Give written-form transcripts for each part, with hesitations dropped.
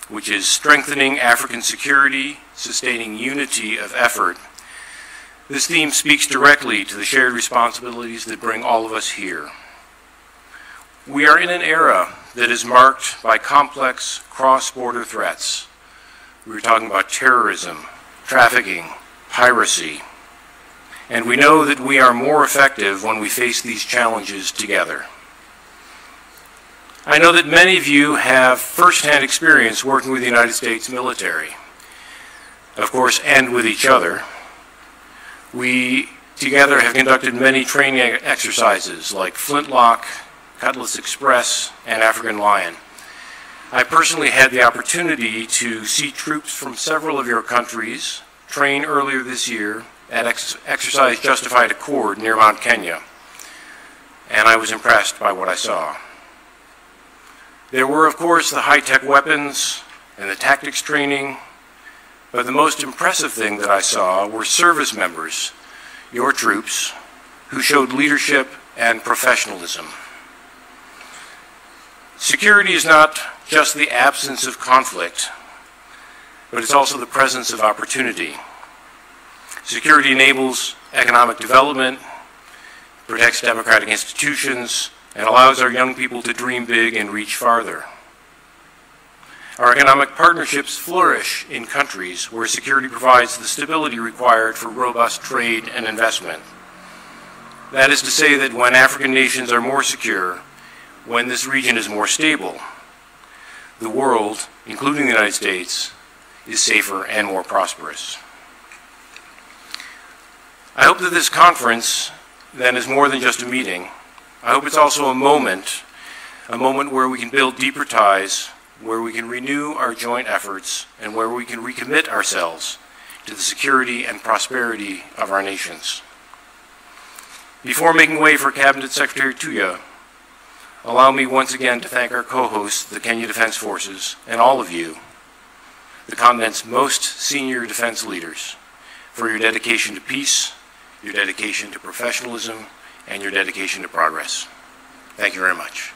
which is strengthening African security, sustaining unity of effort. This theme speaks directly to the shared responsibilities that bring all of us here. We are in an era that is marked by complex cross-border threats. We were talking about terrorism, trafficking, piracy, and we know that we are more effective when we face these challenges together. I know that many of you have first-hand experience working with the United States military, of course, and with each other. We together have conducted many training exercises like Flintlock, Cutlass Express, and African Lion. I personally had the opportunity to see troops from several of your countries train earlier this year at Exercise Justified Accord near Mount Kenya, and I was impressed by what I saw. There were, of course, the high-tech weapons and the tactics training, but the most impressive thing that I saw were service members, your troops, who showed leadership and professionalism. Security is not just the absence of conflict, but it's also the presence of opportunity. Security enables economic development, protects democratic institutions, and allows our young people to dream big and reach farther. Our economic partnerships flourish in countries where security provides the stability required for robust trade and investment. That is to say that when African nations are more secure, when this region is more stable, the world, including the United States, is safer and more prosperous. I hope that this conference then is more than just a meeting. I hope it's also a moment where we can build deeper ties, where we can renew our joint efforts, and where we can recommit ourselves to the security and prosperity of our nations. Before making way for Cabinet Secretary Tuya, allow me once again to thank our co-hosts, the Kenya Defense Forces, and all of you, the continent's most senior defense leaders, for your dedication to peace, your dedication to professionalism, and your dedication to progress. Thank you very much.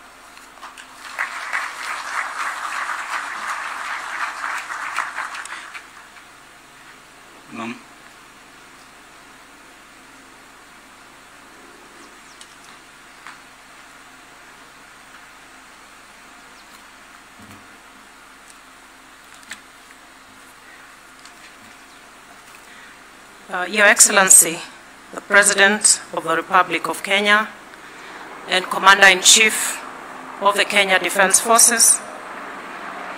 Ma'am. Your Excellency, the President of the Republic of Kenya and Commander-in-Chief of the Kenya Defense Forces,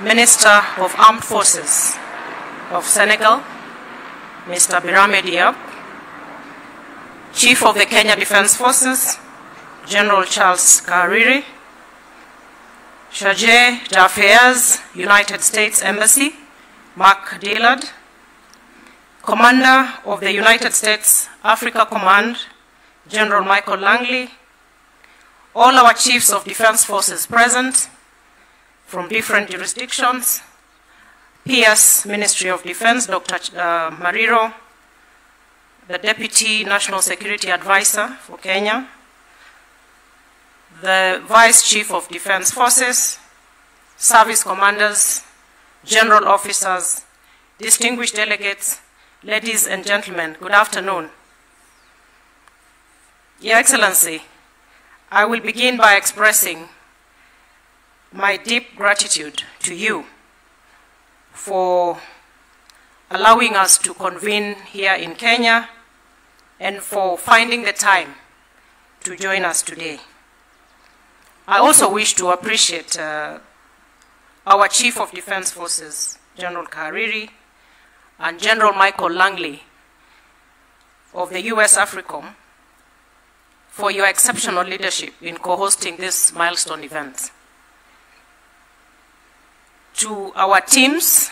Minister of Armed Forces of Senegal, Mr. Birame Diop, Chief of the Kenya Defense Forces, General Charles Kariri, Chargé d'Affaires, United States Embassy, Mark Dillard, Commander of the United States Africa Command, General Michael Langley, all our chiefs of defense forces present from different jurisdictions, PS Ministry of Defense, Dr. Mariro, the Deputy National Security Advisor for Kenya, the Vice Chief of Defense Forces, service commanders, general officers, distinguished delegates, ladies and gentlemen, good afternoon. Your Excellency, I will begin by expressing my deep gratitude to you for allowing us to convene here in Kenya and for finding the time to join us today. I also wish to appreciate our Chief of Defense Forces, General Kariri, and General Michael Langley of the US AFRICOM for your exceptional leadership in co-hosting this milestone event. To our teams,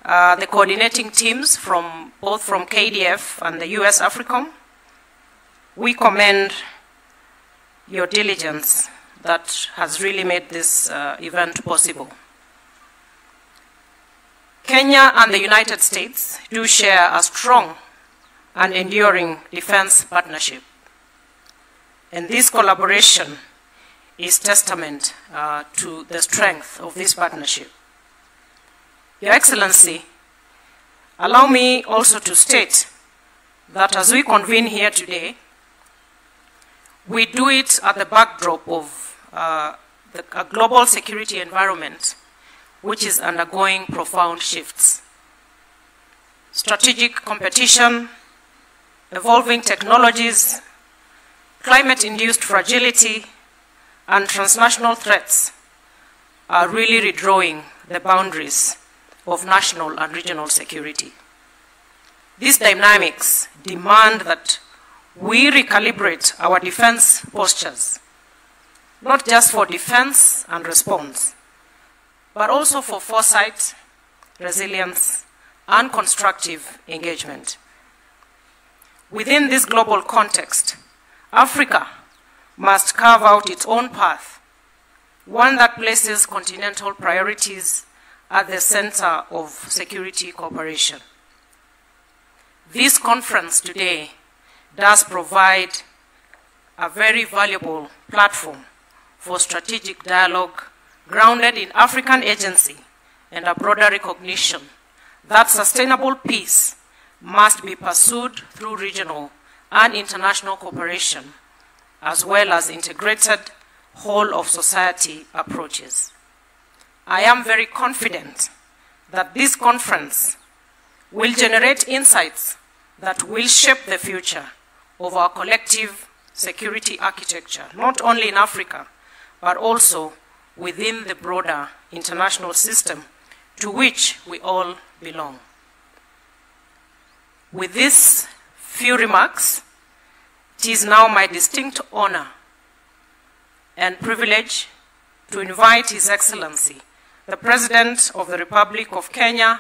the coordinating teams both from KDF and the US AFRICOM, we commend your diligence that has really made this event possible. Kenya and the United States do share a strong and enduring defense partnership. And this collaboration is testament to the strength of this partnership. Your Excellency, allow me also to state that as we convene here today, we do it at the backdrop of a global security environment which is undergoing profound shifts. Strategic competition, evolving technologies, climate-induced fragility, and transnational threats are really redrawing the boundaries of national and regional security. These dynamics demand that we recalibrate our defense postures, not just for defense and response, but also for foresight, resilience, and constructive engagement. Within this global context, Africa must carve out its own path, one that places continental priorities at the center of security cooperation. This conference today does provide a very valuable platform for strategic dialogue grounded in African agency and a broader recognition that sustainable peace must be pursued through regional and international cooperation, as well as integrated whole-of-society approaches. I am very confident that this conference will generate insights that will shape the future of our collective security architecture, not only in Africa, but also within the broader international system to which we all belong. With these few remarks, it is now my distinct honor and privilege to invite His Excellency, the President of the Republic of Kenya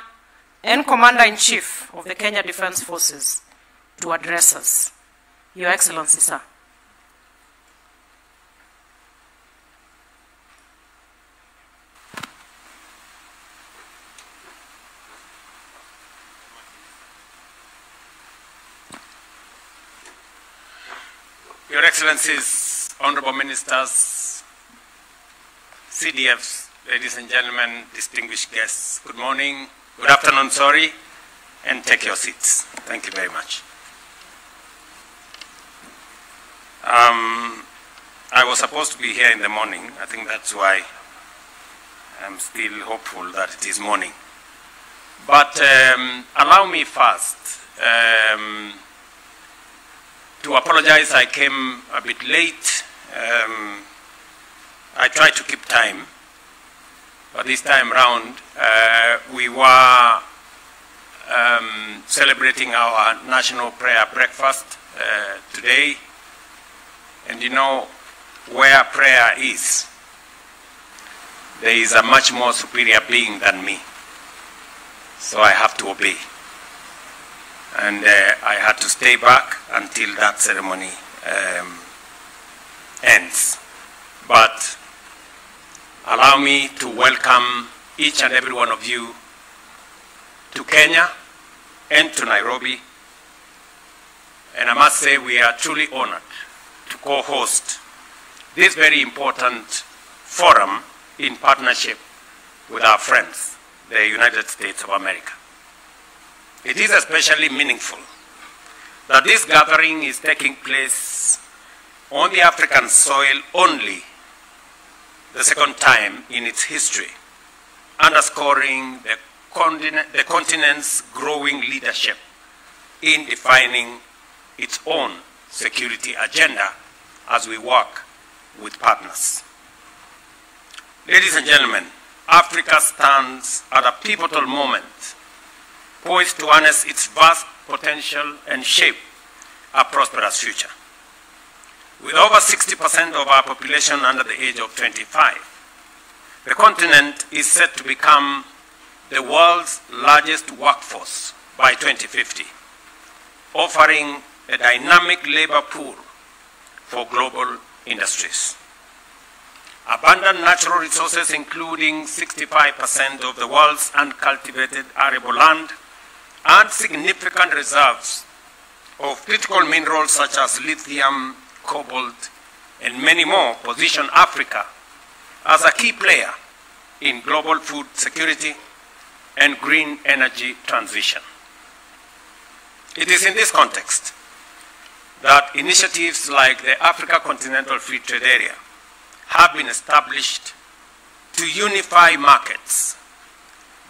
and Commander-in-Chief of the Kenya Defense Forces, to address us. Your Excellency, sir. Your Excellencies, Honorable Ministers, CDFs, ladies and gentlemen, distinguished guests, good morning, good afternoon, sorry, and take your seats. Thank you very much. I was supposed to be here in the morning. I think that's why I'm still hopeful that it is morning. But allow me first to apologize. I came a bit late. I tried to keep time, but this time round we were celebrating our national prayer breakfast today. And you know, where prayer is, there is a much more superior being than me. So I have to obey. And I had to stay back until that ceremony ends. But allow me to welcome each and every one of you to Kenya and to Nairobi. And I must say we are truly honored to co-host this very important forum in partnership with our friends, the United States of America. It is especially meaningful that this gathering is taking place on the African soil only, the second time in its history, underscoring the continent's growing leadership in defining its own security agenda as we work with partners. Ladies and gentlemen, Africa stands at a pivotal moment, poised to harness its vast potential and shape a prosperous future. With over 60% of our population under the age of 25, the continent is set to become the world's largest workforce by 2050, offering a dynamic labor pool for global industries. Abundant natural resources, including 65% of the world's uncultivated arable land, and significant reserves of critical minerals such as lithium, cobalt, and many more, position Africa as a key player in global food security and green energy transition. It is in this context that initiatives like the Africa Continental Free Trade Area have been established to unify markets,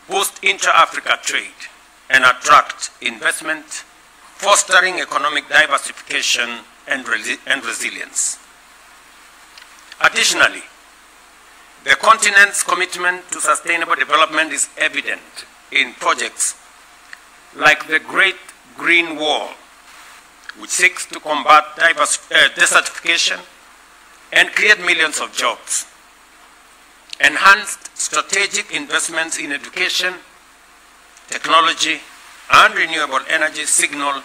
boost intra-Africa trade, and attract investment, fostering economic diversification and resilience. Additionally, the continent's commitment to sustainable development is evident in projects like the Great Green Wall, which seeks to combat desertification and create millions of jobs. Enhanced strategic investments in education, technology, and renewable energy signal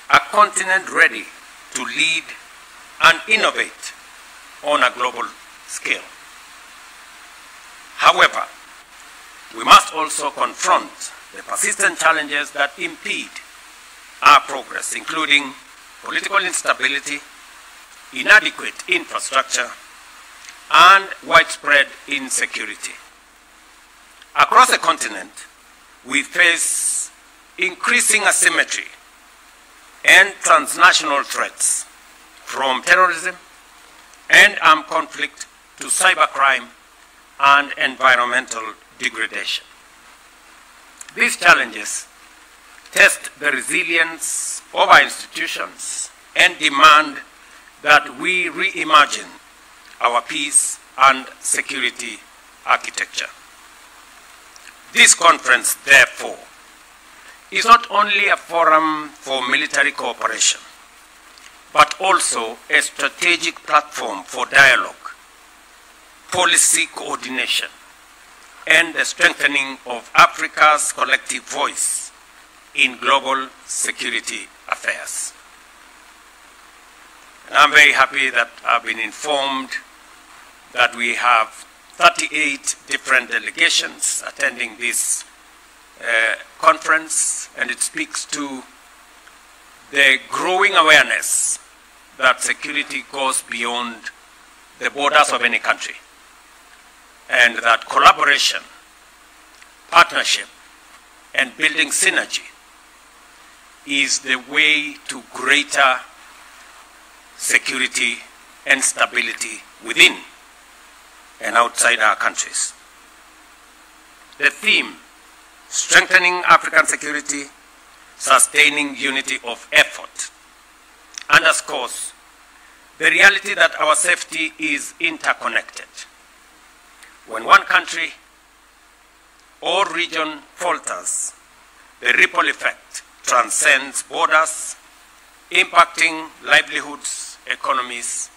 a continent ready to lead and innovate on a global scale. However, we must also confront the persistent challenges that impede our progress, including political instability, inadequate infrastructure, and widespread insecurity. Across the continent, we face increasing asymmetry and transnational threats, from terrorism and armed conflict to cybercrime and environmental degradation. These challenges test the resilience of our institutions and demand that we reimagine our peace and security architecture. This conference, therefore, is not only a forum for military cooperation, but also a strategic platform for dialogue, policy coordination, and the strengthening of Africa's collective voice in global security affairs. And I'm very happy that I've been informed that we have 38 different delegations attending this conference, and it speaks to the growing awareness that security goes beyond the borders of any country, and that collaboration, partnership, and building synergy is the way to greater security and stability within and outside our countries. The theme, strengthening African security, sustaining unity of effort, underscores the reality that our safety is interconnected. When one country or region falters, the ripple effect transcends borders, impacting livelihoods, economies,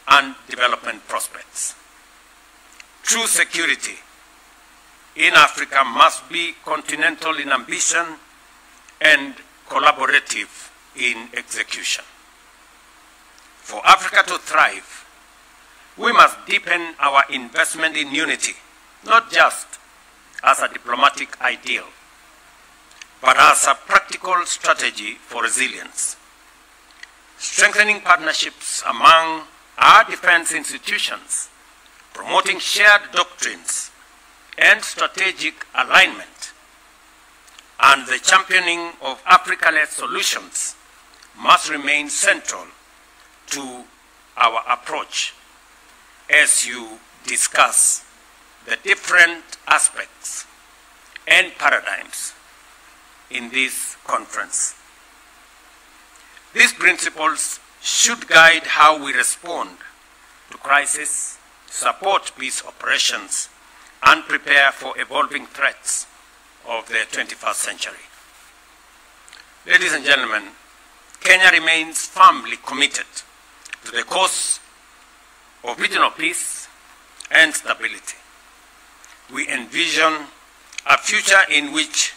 and development prospects. True security in Africa must be continental in ambition and collaborative in execution. For Africa to thrive, we must deepen our investment in unity, not just as a diplomatic ideal, but as a practical strategy for resilience. Strengthening partnerships among our defense institutions, promoting shared doctrines and strategic alignment, and the championing of Africa-led solutions must remain central to our approach as you discuss the different aspects and paradigms in this conference. These principles should guide how we respond to crisis, support peace operations, and prepare for evolving threats of the 21st century. Ladies and gentlemen, Kenya remains firmly committed to the cause of regional peace and stability. We envision a future in which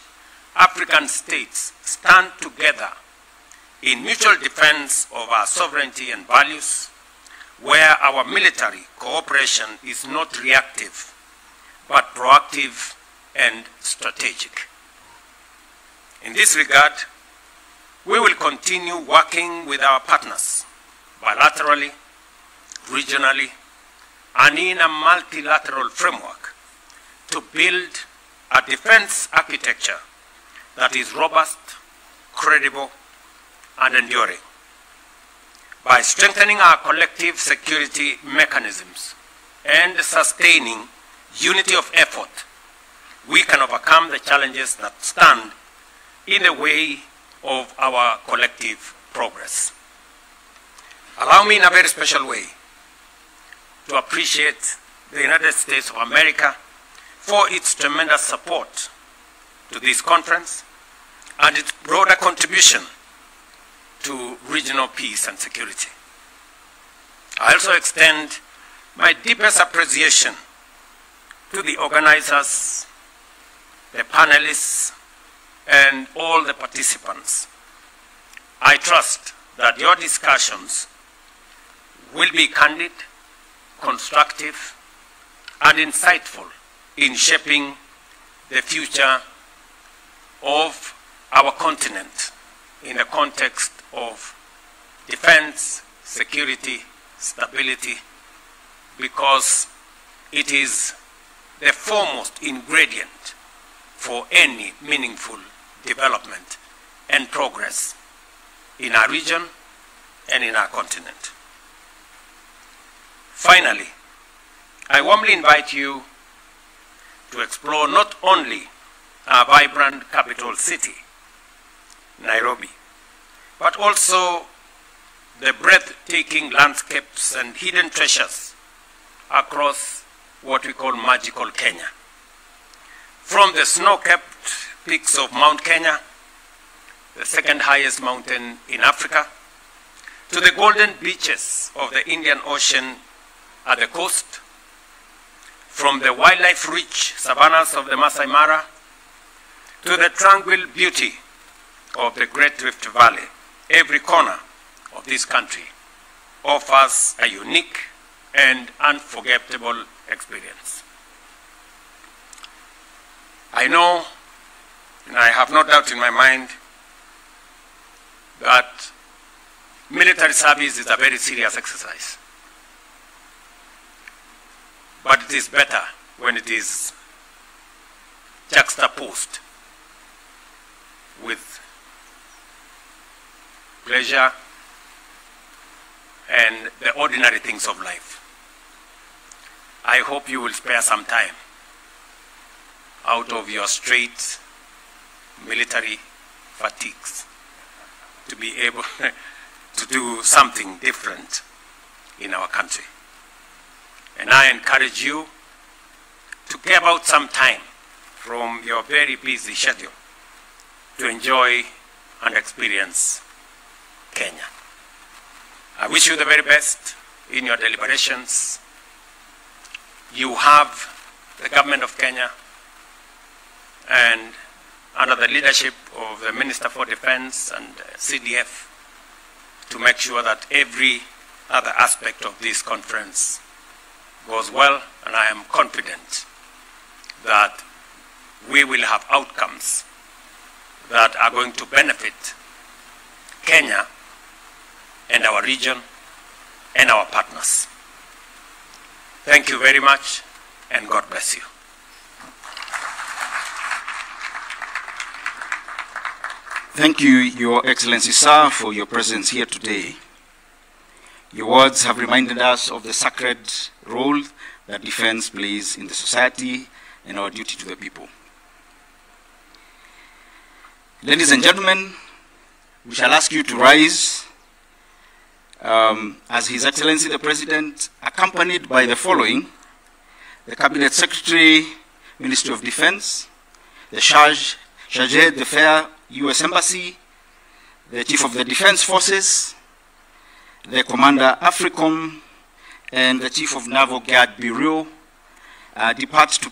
African states stand together in mutual defense of our sovereignty and values, where our military cooperation is not reactive, but proactive and strategic. In this regard, we will continue working with our partners bilaterally, regionally, and in a multilateral framework to build a defense architecture that is robust, credible, and enduring. By strengthening our collective security mechanisms and sustaining unity of effort, we can overcome the challenges that stand in the way of our collective progress. Allow me in a very special way to appreciate the United States of America for its tremendous support to this conference and its broader contribution to regional peace and security. I also extend my deepest appreciation to the organizers, the panelists, and all the participants. I trust that your discussions will be candid, constructive, and insightful in shaping the future of our continent in the context of defense, security, stability, because it is the foremost ingredient for any meaningful development and progress in our region and in our continent. Finally, I warmly invite you to explore not only our vibrant capital city, Nairobi, but also the breathtaking landscapes and hidden treasures across what we call magical Kenya. From the snow-capped peaks of Mount Kenya, the second highest mountain in Africa, to the golden beaches of the Indian Ocean at the coast, from the wildlife-rich savannas of the Masai Mara, to the tranquil beauty of the Great Rift Valley, every corner of this country offers a unique and unforgettable experience. I know, and I have no doubt in my mind, that military service is a very serious exercise. But it is better when it is juxtaposed with pleasure and the ordinary things of life. I hope you will spare some time out of your straight military fatigues to be able to do something different in our country. And I encourage you to give out some time from your very busy schedule to enjoy and experience Kenya. I wish you the very best in your deliberations. You have the government of Kenya and under the leadership of the Minister for Defense and CDF to make sure that every other aspect of this conference goes well, and I am confident that we will have outcomes that are going to benefit Kenya and our region and our partners. Thank you very much, and God bless you. Thank you, Your Excellency, sir, for your presence here today. Your words have reminded us of the sacred role that defense plays in the society and our duty to the people. Ladies and gentlemen, we shall ask you to rise as His Excellency the President, accompanied by the following: the Cabinet Secretary, Ministry of Defense, the Charge d'Affaires, U.S. Embassy, the Chief of the Defense Forces, the Commander AFRICOM, and the Chief of Naval Guard Bureau depart to